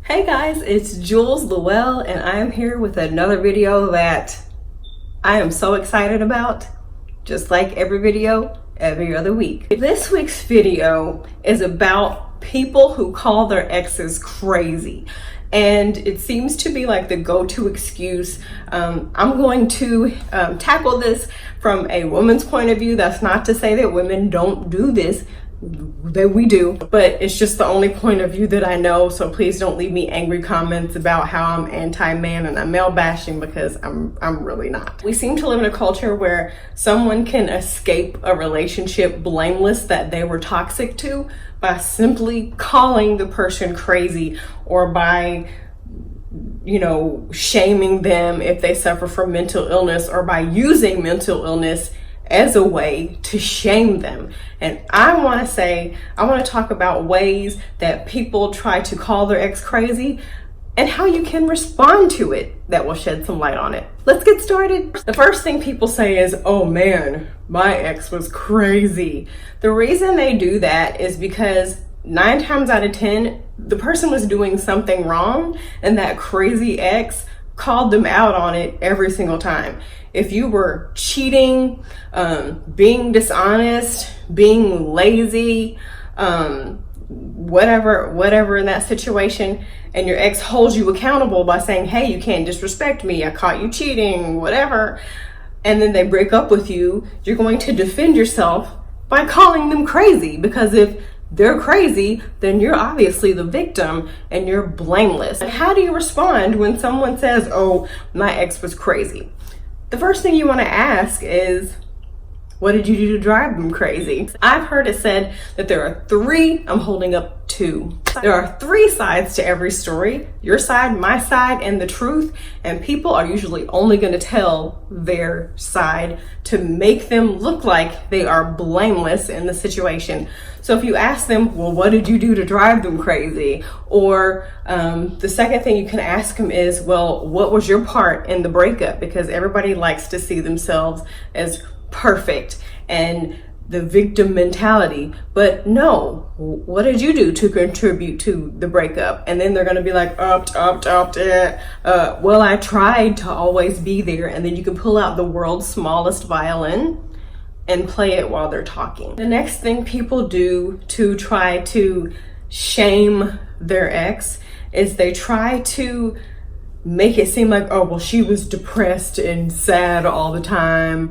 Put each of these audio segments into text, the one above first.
Hey guys, it's Jules Llewell and I am here with another video that I am so excited about, just like every video, every other week. This week's video is about people who call their exes crazy. And it seems to be like the go-to excuse. I'm going to tackle this from a woman's point of view. That's not to say that women don't do this, that we do, but it's just the only point of view that I know. So please don't leave me angry comments about how I'm anti-man and I'm male bashing, because I'm really not. We seem to live in a culture where someone can escape a relationship blameless that they were toxic to by simply calling the person crazy, or by shaming them if they suffer from mental illness, or by using mental illness as a way to shame them. And I want to talk about ways that people try to call their ex crazy and how you can respond to it that will shed some light on it. Let's get started. The first thing people say is, oh man, my ex was crazy. The reason they do that is because 9 times out of 10, the person was doing something wrong and that crazy ex called them out on it every single time. If you were cheating, being dishonest, being lazy, whatever in that situation, and your ex holds you accountable by saying, hey, you can't disrespect me, I caught you cheating, whatever, and then they break up with you, you're going to defend yourself by calling them crazy, because if they're crazy, then you're obviously the victim and you're blameless. And how do you respond when someone says, oh, my ex was crazy? The first thing you want to ask is, what did you do to drive them crazy? I've heard it said that there are 3, I'm holding up 2. There are 3 sides to every story: your side, my side, and the truth. And people are usually only going to tell their side to make them look like they are blameless in the situation. So if you ask them, well, what did you do to drive them crazy? Or the second thing you can ask them is, well, what was your part in the breakup? Because everybody likes to see themselves as perfect and the victim mentality. But no, what did you do to contribute to the breakup? And then they're going to be like, well, I tried to always be there. And then you can pull out the world's smallest violin and play it while they're talking. The next thing people do to try to shame their ex is they try to make it seem like, oh, well, she was depressed and sad all the time.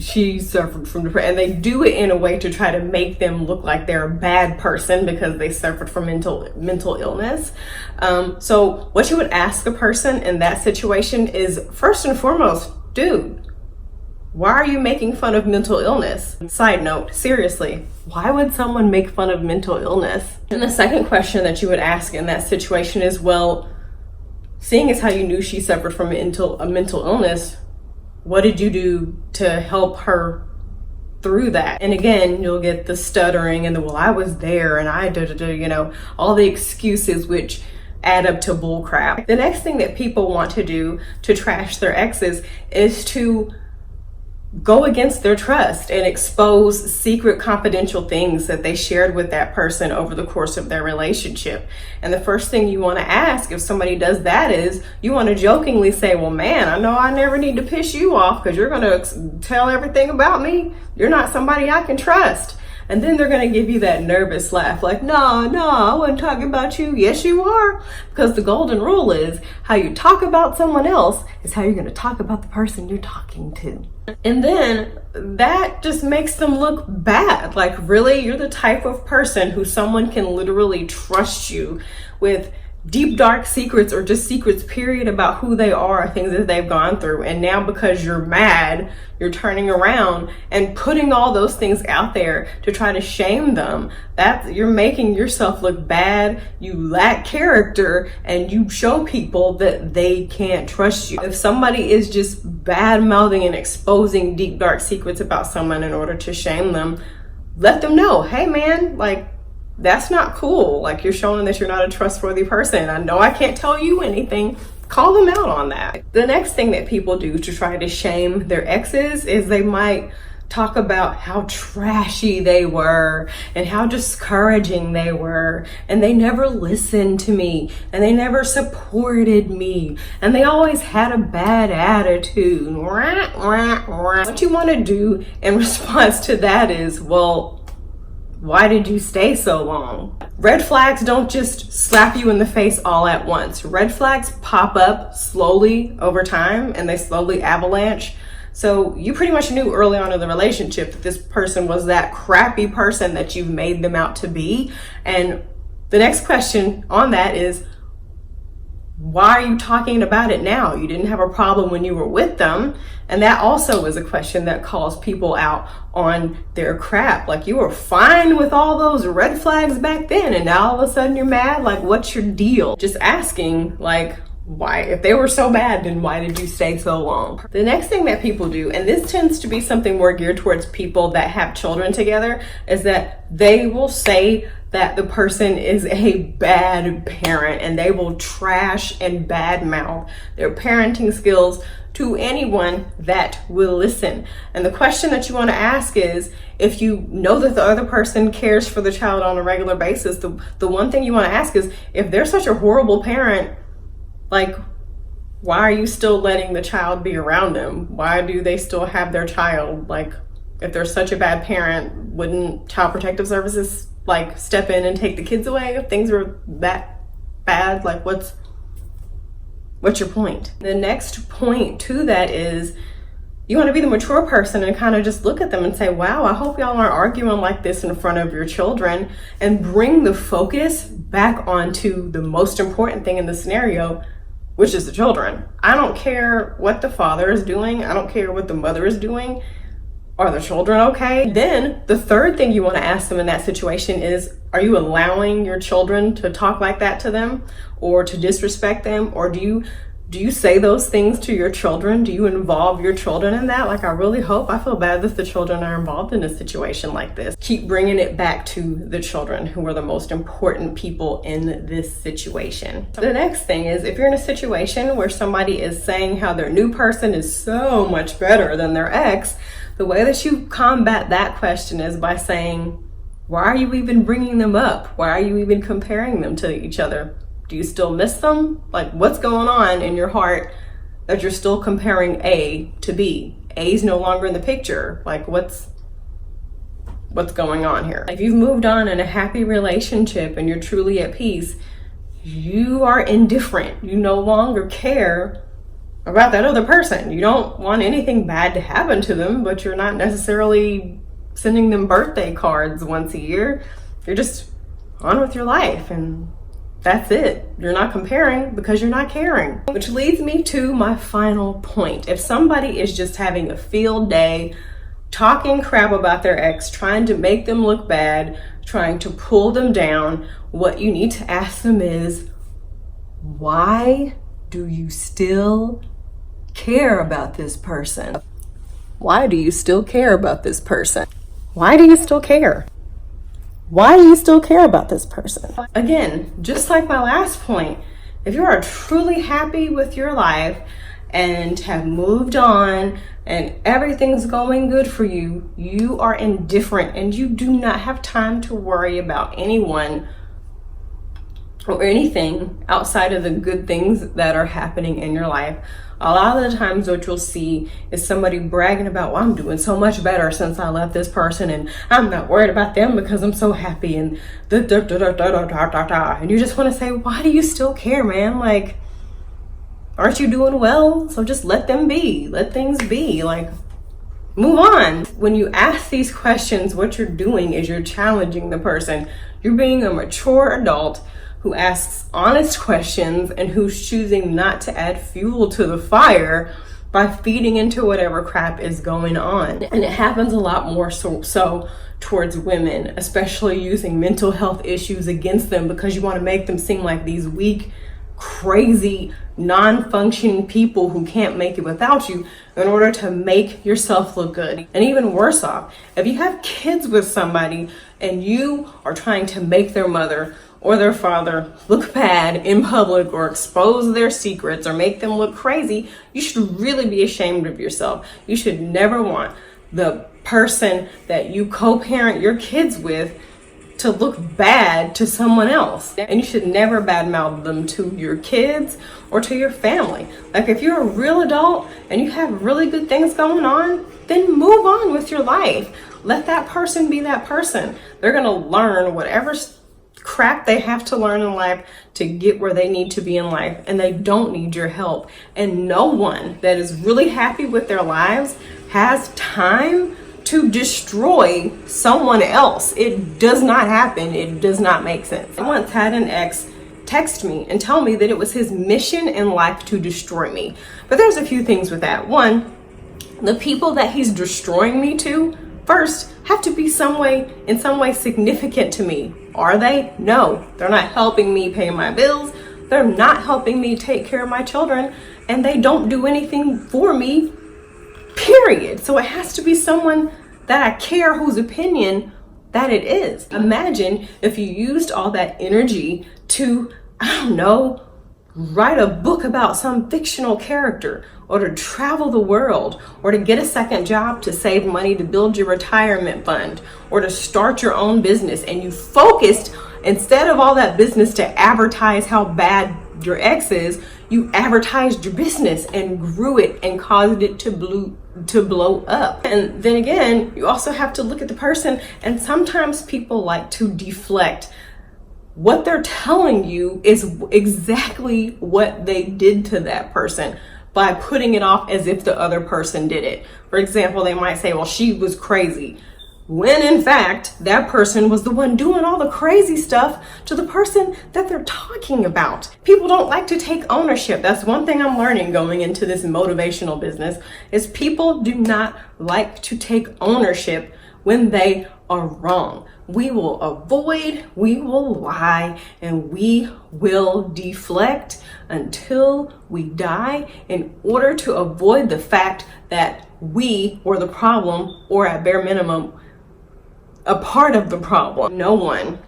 She suffered from depression. And they do it in a way to try to make them look like they're a bad person because they suffered from mental illness. So what you would ask a person in that situation is, first and foremost, dude, why are you making fun of mental illness? Side note, seriously, why would someone make fun of mental illness? And the second question that you would ask in that situation is, well, seeing as how you knew she suffered from a mental illness, what did you do to help her through that? And again, you'll get the stuttering and the, well, I was there and I all the excuses which add up to bull crap. The next thing that people want to do to trash their exes is to go against their trust and expose secret confidential things that they shared with that person over the course of their relationship. And the first thing you want to ask if somebody does that is, you want to jokingly say, well, man, I know I never need to piss you off because you're going to tell everything about me. You're not somebody I can trust. And then they're going to give you that nervous laugh like, no, I wasn't talking about you. Yes, you are. Because the golden rule is, how you talk about someone else is how you're going to talk about the person you're talking to. And then that just makes them look bad. Like, really, you're the type of person who someone can literally trust you with deep, dark secrets, or just secrets, period, about who they are, things that they've gone through. And now because you're mad, you're turning around and putting all those things out there to try to shame them. You're making yourself look bad, you lack character, and you show people that they can't trust you. If somebody is just bad mouthing and exposing deep, dark secrets about someone in order to shame them, let them know, hey man, like, that's not cool. Like, you're showing that you're not a trustworthy person. I know I can't tell you anything. Call them out on that. The next thing that people do to try to shame their exes is they might talk about how trashy they were and how discouraging they were, and they never listened to me and they never supported me and they always had a bad attitude. What you want to do in response to that is, well, why did you stay so long? Red flags don't just slap you in the face all at once. Red flags pop up slowly over time and they slowly avalanche. So you pretty much knew early on in the relationship that this person was that crappy person that you've made them out to be. And the next question on that is, why are you talking about it now? You didn't have a problem when you were with them. And that also is a question that calls people out on their crap. Like, you were fine with all those red flags back then, and now all of a sudden you're mad? Like, what's your deal? Just asking, like, why? If they were so bad, then why did you stay so long? The next thing that people do, and this tends to be something more geared towards people that have children together, is that they will say that the person is a bad parent, and they will trash and badmouth their parenting skills to anyone that will listen. And the question that you want to ask is, if you know that the other person cares for the child on a regular basis, the one thing you want to ask is, if they're such a horrible parent, like, why are you still letting the child be around them? Why do they still have their child? Like, if they're such a bad parent, wouldn't Child Protective Services like step in and take the kids away if things were that bad? Like, what's your point? The next point to that is, you want to be the mature person and kind of just look at them and say, wow, I hope y'all aren't arguing like this in front of your children, and bring the focus back onto the most important thing in the scenario, which is the children. I don't care what the father is doing. I don't care what the mother is doing. Are the children okay? Then the third thing you want to ask them in that situation is, are you allowing your children to talk like that to them, or to disrespect them? Or do you say those things to your children? Do you involve your children in that? Like, I really hope, I feel bad that the children are involved in a situation like this. Keep bringing it back to the children, who are the most important people in this situation. The next thing is, if you're in a situation where somebody is saying how their new person is so much better than their ex, the way that you combat that question is by saying, why are you even bringing them up? Why are you even comparing them to each other? Do you still miss them? Like, what's going on in your heart that you're still comparing A to B? A's no longer in the picture. Like, what's going on here? If you've moved on in a happy relationship and you're truly at peace, you are indifferent. You no longer care about that other person. You don't want anything bad to happen to them, but you're not necessarily sending them birthday cards once a year. You're just on with your life, and that's it. You're not comparing because you're not caring. Which leads me to my final point. If somebody is just having a field day, talking crap about their ex, trying to make them look bad, trying to pull them down, what you need to ask them is, why do you still care about this person? Why do you still care about this person? Why do you still care? Why do you still care about this person? Again, just like my last point, if you are truly happy with your life and have moved on and everything's going good for you, you are indifferent and you do not have time to worry about anyone or anything outside of the good things that are happening in your life. A lot of the times what you'll see is somebody bragging about, well, I'm doing so much better since I left this person, and I'm not worried about them because I'm so happy, and and you just want to say, why do you still care, man? Like, aren't you doing well? So just let them be. Let things be. Like, move on. When you ask these questions, what you're doing is you're challenging the person. You're being a mature adult who asks honest questions and who's choosing not to add fuel to the fire by feeding into whatever crap is going on. And it happens a lot more so towards women, especially using mental health issues against them because you want to make them seem like these weak, crazy, non-functioning people who can't make it without you in order to make yourself look good. And even worse off, if you have kids with somebody and you are trying to make their mother or their father look bad in public or expose their secrets or make them look crazy, you should really be ashamed of yourself. You should never want the person that you co-parent your kids with to look bad to someone else. And you should never badmouth them to your kids or to your family. Like, if you're a real adult and you have really good things going on, then move on with your life. Let that person be that person. They're gonna learn whatever crap they have to learn in life to get where they need to be in life, and they don't need your help. And no one that is really happy with their lives has time to destroy someone else. It does not happen. It does not make sense. I once had an ex text me and tell me that it was his mission in life to destroy me. But there's a few things with that. One, the people that he's destroying me to first have to be in some way significant to me. Are they? No. They're not helping me pay my bills. They're not helping me take care of my children, and they don't do anything for me, period. So it has to be someone that I care, whose opinion that it is. Imagine if you used all that energy to, I don't know, write a book about some fictional character, or to travel the world, or to get a second job to save money to build your retirement fund, or to start your own business, and you focused, instead of all that business to advertise how bad your ex is, you advertised your business and grew it and caused it to blow up. And then again, you also have to look at the person, and sometimes people like to deflect. What they're telling you is exactly what they did to that person by putting it off as if the other person did it. For example, they might say, well, she was crazy, when in fact, that person was the one doing all the crazy stuff to the person that they're talking about. People don't like to take ownership. That's one thing I'm learning going into this motivational business, is people do not like to take ownership when they are wrong. We will avoid, we will lie, and we will deflect until we die in order to avoid the fact that we were the problem, or at bare minimum, a part of the problem. No one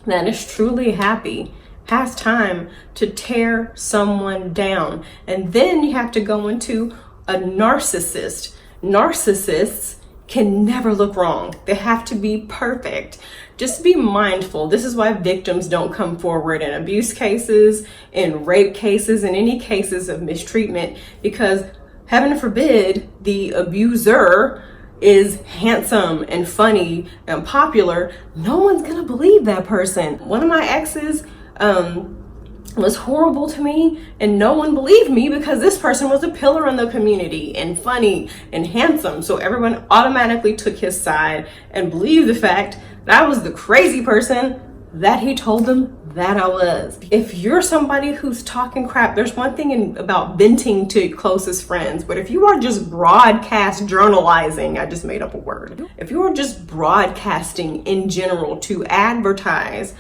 that is truly happy has time to tear someone down. And then you have to go into a narcissist. Narcissists can never look wrong. They have to be perfect. Just be mindful. This is why victims don't come forward in abuse cases, in rape cases, in any cases of mistreatment, because heaven forbid the abuser is handsome and funny and popular. No one's gonna believe that person. One of my exes was horrible to me, and no one believed me because this person was a pillar in the community and funny and handsome. So everyone automatically took his side and believed the fact that I was the crazy person that he told them that I was. If you're somebody who's talking crap, there's one thing about venting to closest friends, but if you are just broadcast journalizing, I just made up a word. If you are just broadcasting in general to advertise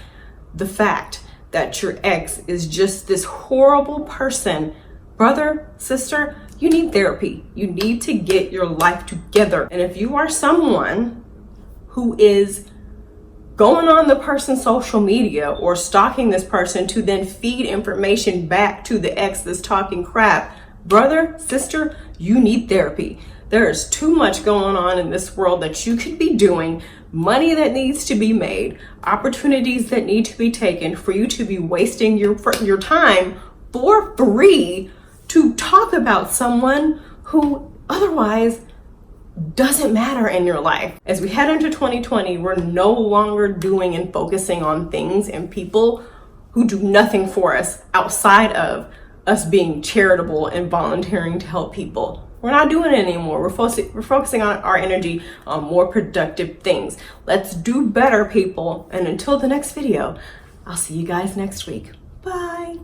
the fact that your ex is just this horrible person, brother, sister, you need therapy. You need to get your life together. And if you are someone who is going on the person's social media or stalking this person to then feed information back to the ex that's talking crap, brother, sister, you need therapy. There is too much going on in this world that you could be doing, money that needs to be made, opportunities that need to be taken for you to be wasting your time for free to talk about someone who otherwise doesn't matter in your life. As we head into 2020, we're no longer doing and focusing on things and people who do nothing for us outside of us being charitable and volunteering to help people. We're not doing it anymore. We're focusing on our energy on more productive things. Let's do better, people. And until the next video, I'll see you guys next week. Bye.